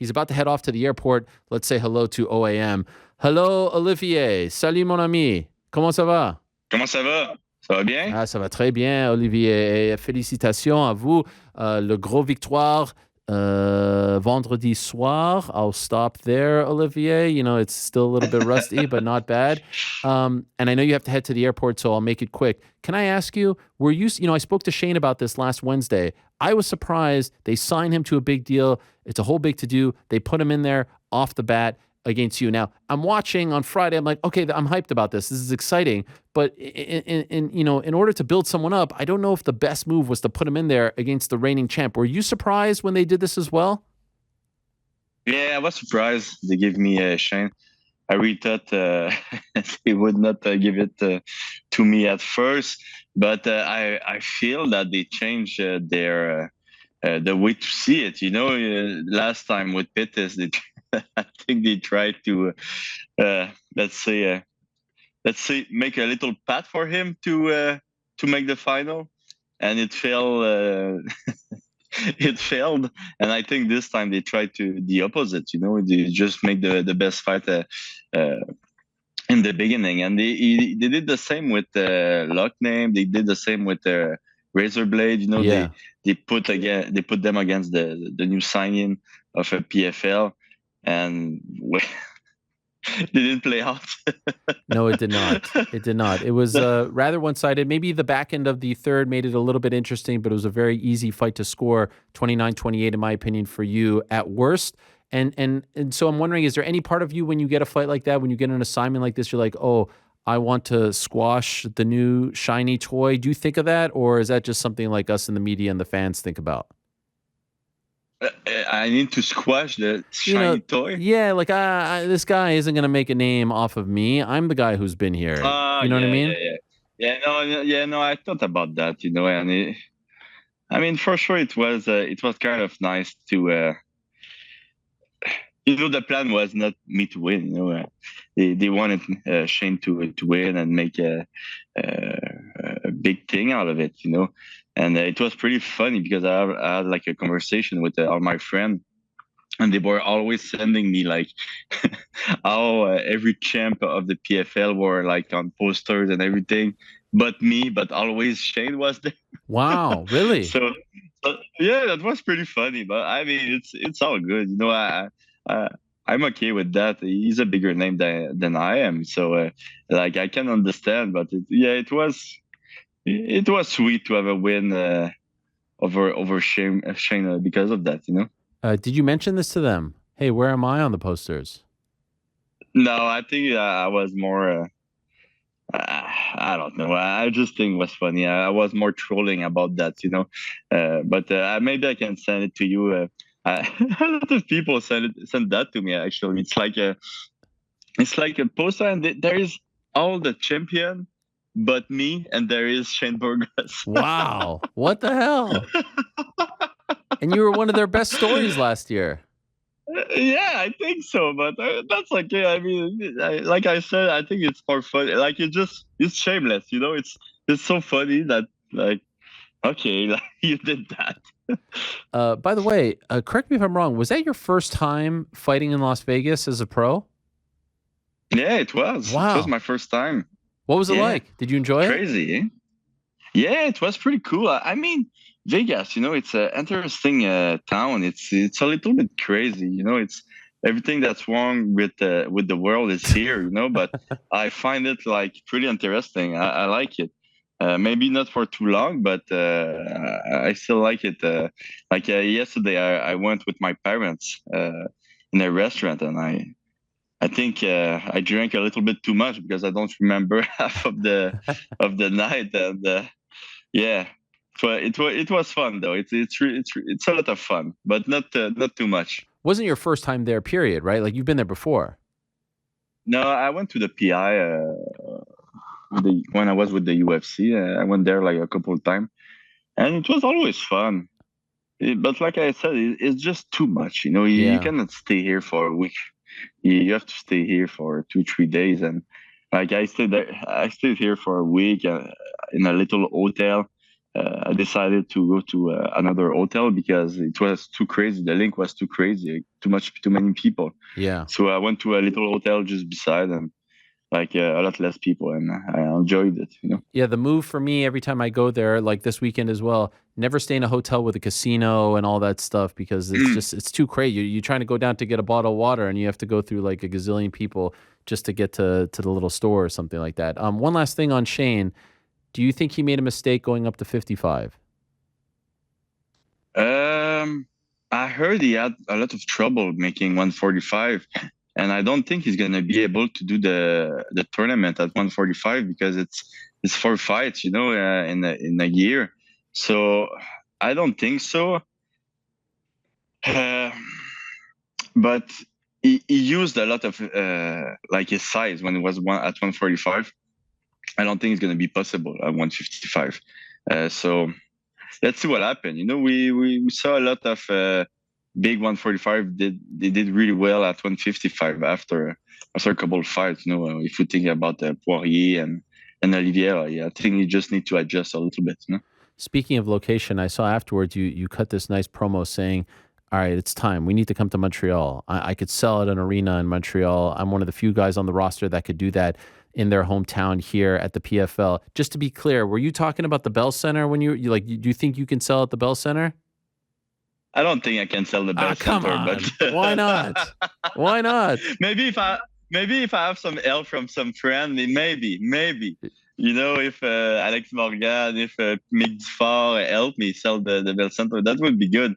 He's about to head off to the airport. Let's say hello to OAM. Hello, Olivier. Salut, mon ami. Comment ça va? Comment ça va? Ça va bien? Ah, ça va très bien, Olivier. Et félicitations à vous. Le gros victoire vendredi soir. I'll stop there, Olivier. You know, it's still a little bit rusty, but not bad. And I know you have to head to the airport, so I'll make it quick. Can I ask you, I spoke to Shane about this last Wednesday. I was surprised they signed him to a big deal. It's a whole big to-do. They put him in there off the bat against you. Now, I'm watching on Friday. I'm like, okay, I'm hyped about this. This is exciting. But in order to build someone up, I don't know if the best move was to put him in there against the reigning champ. Were you surprised when they did this as well? Yeah, I was surprised they gave me Shane. I really thought they would not give it to me at first, but I feel that they changed their the way to see it. Last time with Pettis, I think they tried to let's say make a little path for him to make the final, and it failed. It failed, and I think this time they tried to the opposite. They just make the best fight in the beginning, and they did the same with Lock Name. They did the same with Razor Blade. Yeah. They put them against the new signing of a PFL, and they didn't play out. No, it did not. It did not. It was rather one-sided. Maybe the back end of the third made it a little bit interesting, but it was a very easy fight to score, 29-28 in my opinion for you at worst. And so I'm wondering, is there any part of you when you get a fight like that, when you get an assignment like this, you're like, oh, I want to squash the new shiny toy? Do you think of that, or is that just something like us in the media and the fans think about? I need to squash the shiny toy. Yeah, like this guy isn't gonna make a name off of me. I'm the guy who's been here. You know what I mean? No. I thought about that. And for sure, it was kind of nice to. The plan was not me to win. They wanted Shane to win and make a big thing out of it. And it was pretty funny because I had like a conversation with all my friends, and they were always sending me like how every champ of the PFL were like on posters and everything, but always Shane was there. Wow, really? So yeah, that was pretty funny. But it's all good. I'm okay with that. He's a bigger name than I am, so I can understand. But it was sweet to have a win over Shane because of that. Did you mention this to them? Hey, where am I on the posters? No, I think I was more. I don't know. I just think it was funny. I was more trolling about that, But maybe I can send it to you. A lot of people send that to me. Actually, it's like a poster, and there is all the champion, but me, and there is Shane Burgos. Wow, what the hell? And you were one of their best stories last year. Yeah, I think so, but that's okay. Like I said, I think it's more funny. Like it's shameless, It's so funny that okay, you did that. By the way, correct me if I'm wrong. Was that your first time fighting in Las Vegas as a pro? Yeah, it was. Wow. It was my first time. What was it like? Did you enjoy it? Crazy. Eh? Yeah, it was pretty cool. Vegas, it's an interesting town. It's a little bit crazy, It's everything that's wrong with the world is here, But I find it pretty interesting. I like it. Maybe not for too long, but I still like it. Yesterday, I went with my parents in a restaurant, and I think I drank a little bit too much because I don't remember half of the night, and yeah. It was fun though. It's a lot of fun, but not too much. Wasn't your first time there, period, right? Like you've been there before. No, I went to the PI when I was with the UFC. I went there like a couple of times, and it was always fun. But like I said, it's just too much. You cannot stay here for a week. You have to stay here for 2-3 days, and I stayed here for a week in a little hotel. I decided to go to another hotel because it was too crazy. The link was too crazy, too many people. Yeah. So I went to a little hotel just beside, and like a lot less people, and I enjoyed it. Yeah, the move for me every time I go there, like this weekend as well, never stay in a hotel with a casino and all that stuff because it's too crazy. You're trying to go down to get a bottle of water and you have to go through like a gazillion people just to get to the little store or something like that. One last thing on Shane. Do you think he made a mistake going up to 55? I heard he had a lot of trouble making 145, and I don't think he's gonna be able to do the tournament at 145 because it's 4 fights, in a year. So I don't think so. But he used a lot of like his size when it was at 145. I don't think it's gonna be possible at 155. So let's see what happened. We saw a lot of big 145. They did really well at 155 after a couple of fights. If you think about Poirier and Olivier, I think you just need to adjust a little bit. Speaking of location, I saw afterwards you cut this nice promo saying, all right, it's time. We need to come to Montreal. I could sell at an arena in Montreal. I'm one of the few guys on the roster that could do that in their hometown here at the PFL. Just to be clear, were you talking about the Bell Center when you do you think you can sell at the Bell Center? I don't think I can sell the Bell Come Center, on. but Why not? Why not? Maybe if I have some help from some friend, maybe. If Alex Morgan, if Mick Dufort help me sell the Bell Center, that would be good.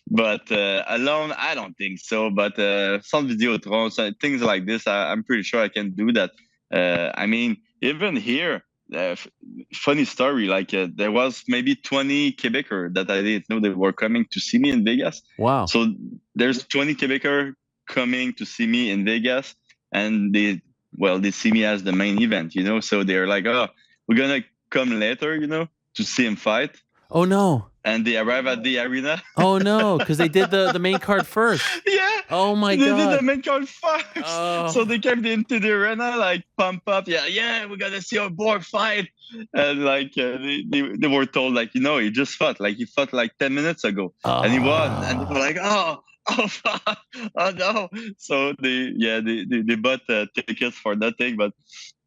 But alone, I don't think so. But some Videotron, things like this, I'm pretty sure I can do that. I mean, even here, funny story, like there was maybe 20 Quebecers that I didn't know they were coming to see me in Vegas. Wow. So there's 20 Quebecers coming to see me in Vegas, and they see me as the main event, so they're like, oh, we're gonna come later, to see him fight. Oh no. And they arrive at the arena. Oh no, because they did the main card first. Yeah. Oh my God. They did the main card first. Oh. So they came into the arena like pump up. Yeah, we're gonna see our boy fight. And like they were told like, he just fought. Like he fought like 10 minutes ago. And he won. And they were like, oh fuck. Oh no. So they bought tickets for nothing, but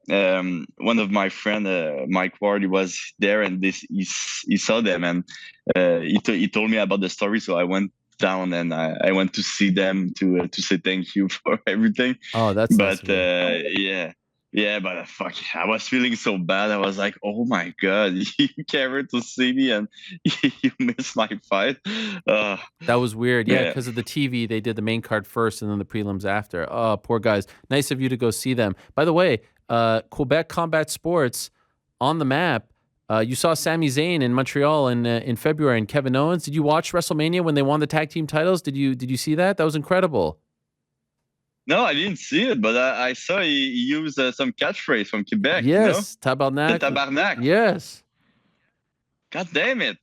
one of my friend Mike Ward, he was there, and he saw them, and he told me about the story. So I went down and I went to see them to say thank you for everything. Oh, that's but but fuck, I was feeling so bad. I was like, oh my God, you came here to see me and you missed my fight. That was weird. Yeah, because of the TV, they did the main card first and then the prelims after. Oh, poor guys. Nice of you to go see them. By the way, Quebec Combat Sports on the map. You saw Sami Zayn in Montreal in February, and Kevin Owens. Did you watch WrestleMania when they won the tag team titles? Did you see that? That was incredible. No, I didn't see it, but I saw he used some catchphrase from Quebec. Yes, tabarnak. The tabarnak. Yes. God damn it.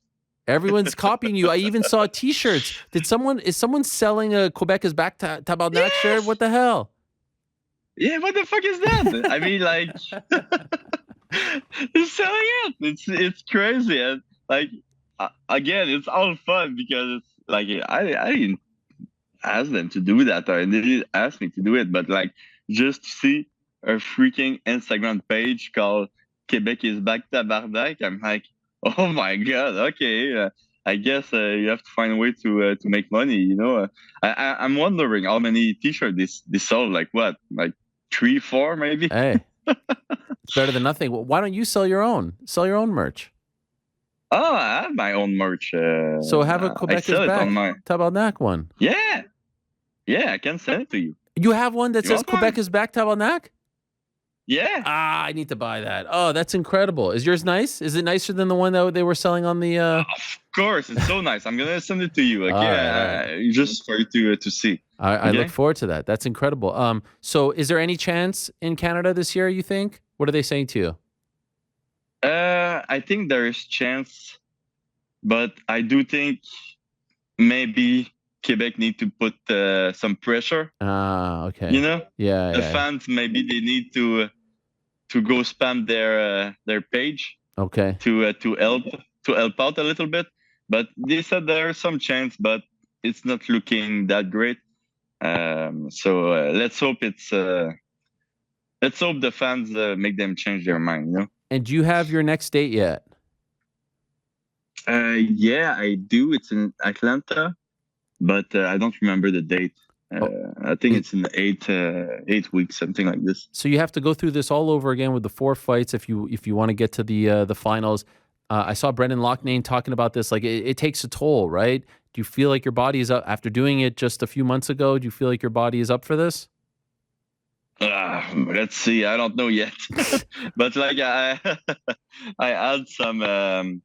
Everyone's copying you. I even saw T-shirts. Is someone selling a Quebec is back tabarnak shirt? What the hell? Yeah, what the fuck is that? I mean, like, he's selling it. It's crazy. And like, again, it's all fun because it's like I didn't ask them to do that, or they didn't ask me to do it, but like just to see a freaking Instagram page called Quebec is back tabarnak, I'm like, oh my God, okay. I guess you have to find a way to make money. I'm wondering how many T-shirts they sold. Like what? Like 3, 4, maybe. Hey, it's better than nothing. Well, why don't you sell your own? Sell your own merch. Oh, I have my own merch. So have a Quebec is back tabarnak one. Yeah, I can send it to you. You have one that says Quebec is back tabarnak? Yeah. I need to buy that. Oh, that's incredible. Is yours nice? Is it nicer than the one that they were selling on the? Of course, it's so nice. I'm gonna send it to you. Right. Just for you to see. I look forward to that. That's incredible. So is there any chance in Canada this year? You think? What are they saying to you? I think there is chance, but I do think maybe Quebec need to put some pressure. Okay. The fans maybe they need to go spam their page. Okay. to help out a little bit. But they said there are some chance, but it's not looking that great. So let's hope the fans make them change their mind. And do you have your next date yet? Yeah, I do. It's in Atlanta, but I don't remember the date. I think it's in 8 weeks, something like this. So you have to go through this all over again with the 4 fights if you want to get to the finals. I saw Brendan Loughnane talking about this. Like it takes a toll, right? Do you feel like your body is up after doing it just a few months ago? Do you feel like your body is up for this? Let's see. I don't know yet, but like I had some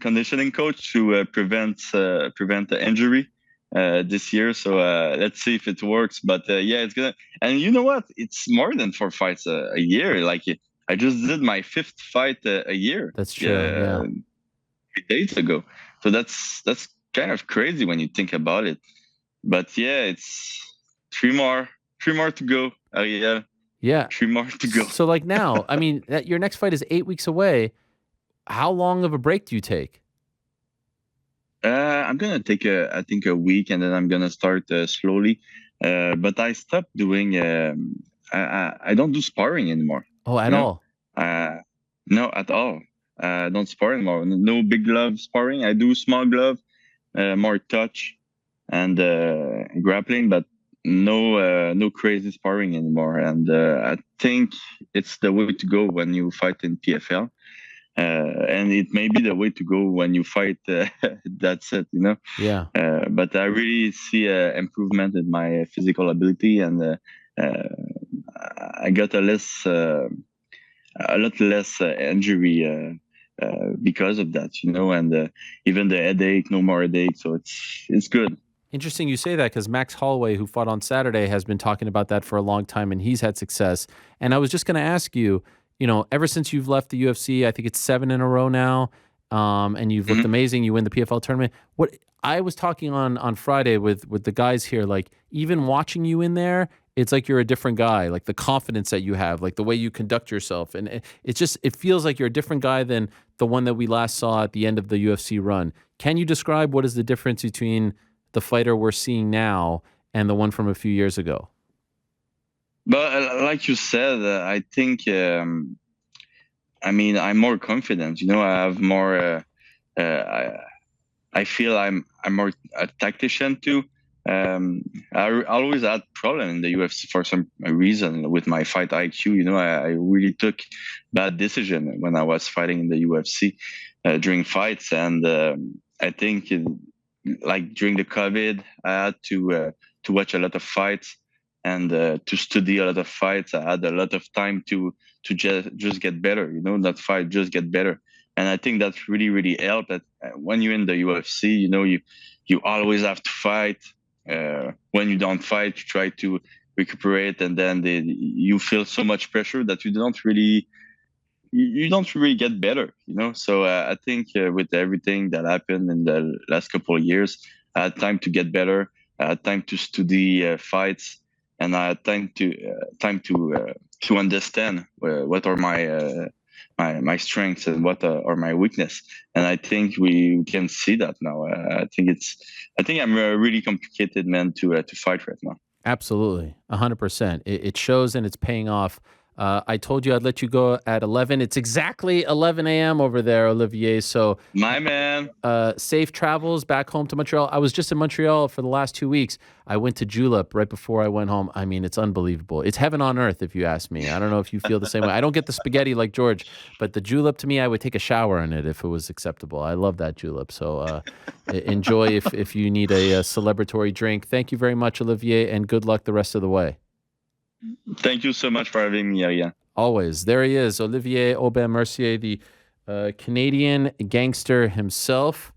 conditioning coach to prevent the injury this year. So let's see if it works. But yeah, it's gonna. And you know what? It's more than 4 fights a year. Like I just did my 5th fight a year. That's true. Yeah. 3 days ago. So that's kind of crazy when you think about it. But yeah, it's 3 more to go. Yeah. 3 more to go. So like now, I mean, your next fight is 8 weeks away. How long of a break do you take? I'm gonna take I think a week, and then I'm gonna start slowly. But I stopped doing. I don't do sparring anymore. Oh, at all? No, at all. I don't spar anymore. No big glove sparring. I do small glove, more touch and grappling, but no crazy sparring anymore. And I think it's the way to go when you fight in PFL. And it may be the way to go when you fight. That's it, Yeah. But I really see improvement in my physical ability, and I got a lot less injury because of that, and even the headache, no more headache. So it's good. Interesting you say that, because Max Holloway, who fought on Saturday, has been talking about that for a long time, and he's had success. And I was just going to ask you, ever since you've left the UFC, I think it's 7 in a row now, and you've looked amazing. You win the PFL tournament. What I was talking on Friday with the guys here, like even watching you in there, it's like you're a different guy. Like the confidence that you have, like the way you conduct yourself, and it feels like you're a different guy than the one that we last saw at the end of the UFC run. Can you describe what is the difference between the fighter we're seeing now and the one from a few years ago? But like you said, I think, I'm more confident. I have more. I feel I'm more a tactician too. I always had problem in the UFC for some reason with my fight IQ. I really took bad decision when I was fighting in the UFC during fights, and I think like during the COVID, I had to watch a lot of fights and to study a lot of fights. I had a lot of time to just get better, not fight, just get better. And I think that really, really helped. That when you're in the UFC, you always have to fight. When you don't fight, you try to recuperate, and then you feel so much pressure that you don't really get better, So I think with everything that happened in the last couple of years, I had time to get better. I had time to study fights, and I had time to understand what are my strengths and what are my weakness. And I think we can see that now. I think I'm a really complicated man to fight right now. Absolutely, 100%. It shows, and it's paying off. I told you I'd let you go at 11. It's exactly 11 a.m. over there, Olivier. So, my man, safe travels back home to Montreal. I was just in Montreal for the last 2 weeks. I went to Julep right before I went home. I mean, it's unbelievable. It's heaven on earth, if you ask me. I don't know if you feel the same way. I don't get the spaghetti like George, but the Julep, to me, I would take a shower in it if it was acceptable. I love that Julep. So enjoy if you need a celebratory drink. Thank you very much, Olivier, and good luck the rest of the way. Thank you so much for having me again. Always. There he is, Olivier Aubin-Mercier, the Canadian gangster himself.